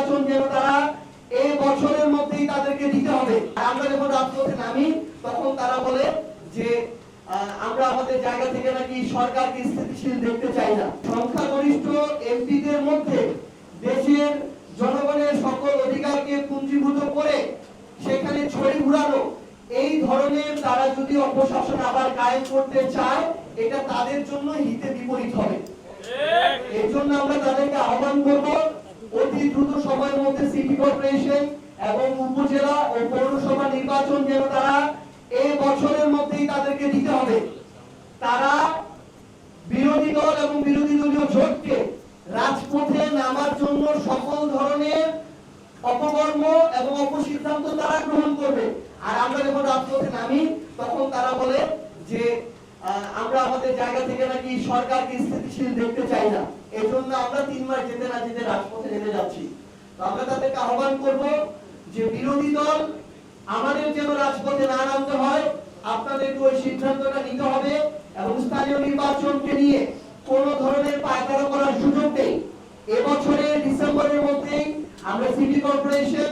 নির্বাচন যেন তারা এই বছরের মধ্যেই তাদেরকে দিতে হবে। আমরা যখন রাজপথে নামি তখন তারা বলে যে আমরা আমাদের জায়গা থেকে নাকি সরকারকে স্থিতিশীল দেখতে চাই না। সংখ্যাগরিষ্ঠ এমপিদের মধ্যে দেশের জনগণের সকল অধিকারকে পুঞ্জীভূত করে সেখানে ছড়ি ঘুরানো এই ধরনের তারা যদি অপশাসন আবার কায়েম করতে চায় এটা তাদের জন্য হিতে বিপরীত হবে। এর জন্য আমরা তাদেরকে আহ্বান করব অতি দ্রুত সময়ের মধ্যে সিটি কর্পোরেশন এবং উপজেলা ও পৌরসভা নির্বাচন যেন তারা এই বছরের মধ্যেই তাদেরকে দিতে হবে। তারা বিরোধী দল এবং বিরোধী দলীয় জোটকে রাজপথে নামার জন্য সকল ধরনের অপকর্ম এবং অপসিদ্ধান্ত তারা গ্রহণ করবে। আর আমরা যখন রাজপথে নামি তখন তারা বলে যে আমরা আমাদের জায়গা থেকে নাকি সরকারকে স্থিতিশীল দেখতে চাই না। এই জন্য আমরা 3 মাস যেতে না যেতে রাজপথে নেমে যাচ্ছি। তো আমরা তাদেরকে আহ্বান করব যে বিরোধী দল আমাদের যেন রাজপথে না নামতে হয়, আপনাদেরকে ওই সিদ্ধান্তটা নিতে হবে এবং স্থানীয় নির্বাচনকে নিয়ে কোনো ধরনের পায়তারা করার সুযোগ নেই। এবছরের ডিসেম্বরের মধ্যেই আমরা সিটি কর্পোরেশন,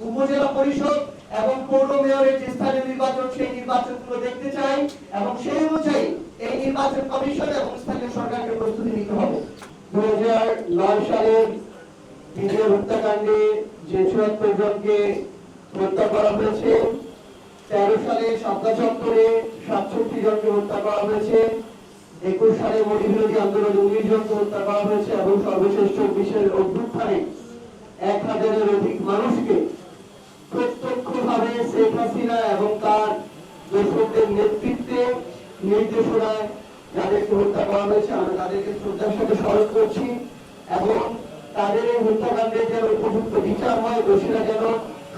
উপজেলা পরিষদ এবং পৌর মেয়রের যে স্থানীয় নির্বাচন সেই নির্বাচনগুলো দেখতে চাই এবং সেই অনুযায়ী এই নির্বাচন কমিশন এবং স্থানীয় সরকারকে প্রস্তুতি নিতে হবে। 2009 সালের বিজয় হত্যাকাণ্ডে যে ৭৪ জনকে হত্যা করা হয়েছে, 13 সালে শাপলা চত্বরে 67 জনকে হত্যা করা হয়েছে, 21 সালে মোদী বিরোধী আন্দোলনে 19 জনকে হত্যা করা হয়েছে এবং সর্বশেষ 24-এর অভ্যুত্থানে 1000-এর অধিক মানুষকে প্রত্যক্ষভাবে শেখ হাসিনা এবং তার দোসরদের নেতৃত্বে নির্দেশনায় যাদেরকে হত্যা করা হয়েছে আমরা তাদেরকে শ্রদ্ধার সাথে স্মরণ করছি এবং তাদের এই হত্যাকাণ্ডের যেন উপযুক্ত বিচার হয়, দোষীরা যেন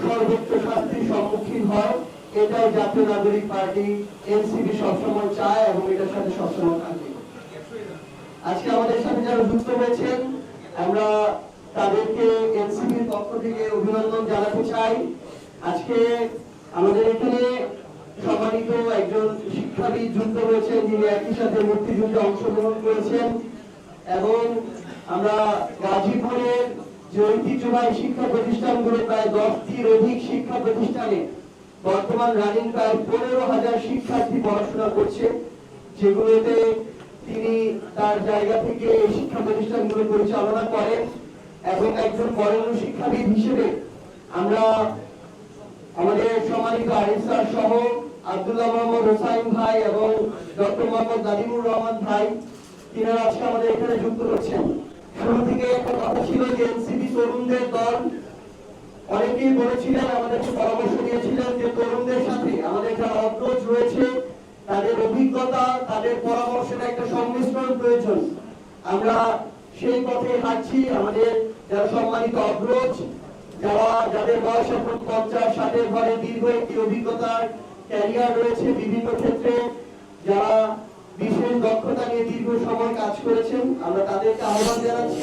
সর্বোচ্চ শাস্তির সম্মুখীন হয়, এটাই জাতীয় নাগরিক পার্টি এনসিপি সবসময় চায় এবং এটার সাথে সবসময় থাকবে। আজকে আমাদের সাথে যারা যুক্ত হয়েছেন আমরা তাদেরকে এনসিপির পক্ষ থেকে অভিনন্দন জানাতে চাই। আজকে আমাদের এখানে সম্মানিত একজন শিক্ষাবিদ যুক্ত হয়েছেন যিনি একই সাথে মুক্তিযুদ্ধে অংশগ্রহণ করেছেন এবং আমরা গাজীপুরের যে ঐতিহ্যবাহী শিক্ষা প্রতিষ্ঠানগুলো প্রায় 10টির অধিক শিক্ষা প্রতিষ্ঠানে বর্তমান রানিং প্রায় 15,000 শিক্ষার্থী পড়াশোনা করছে, যেগুলোতে তিনি তার জায়গা থেকে এই শিক্ষা প্রতিষ্ঠানগুলো পরিচালনা করেন এবং একজন বরেণ্য শিক্ষাবিদ হিসেবে আমরা আমাদের সম্মানিত আরিফ স্যার সহ আব্দুল্লাহ মোহাম্মদ হোসাইন ভাই এবং ডক্টর মোহাম্মদ নাদিমুর রহমান ভাই তিনারা আজকে আমাদের এখানে যুক্ত হচ্ছেন। শুরু থেকে একটা কথা ছিল যে এনসিপি তরুণদের দল, অনেকেই বলেছিলেন আমাদেরকে পরামর্শ দিয়েছিলেন যে তরুণদের সাথে আমাদের যারা অগ্রজ রয়েছে তাদের অভিজ্ঞতা তাদের পরামর্শের একটা সংমিশ্রণ প্রয়োজন। আমরা সেই পথে হাঁটছি। আমাদের যারা সম্মানিত অগ্রজ, যাদের বয়স এখন 50-60-এর ঘরে দীর্ঘ একটি অভিজ্ঞতার ক্যারিয়ার রয়েছে বিভিন্ন ক্ষেত্রে, যারা বিশেষ দক্ষতা নিয়ে দীর্ঘ সময় কাজ করেছেন, আমরা তাদেরকে আহ্বান জানাচ্ছি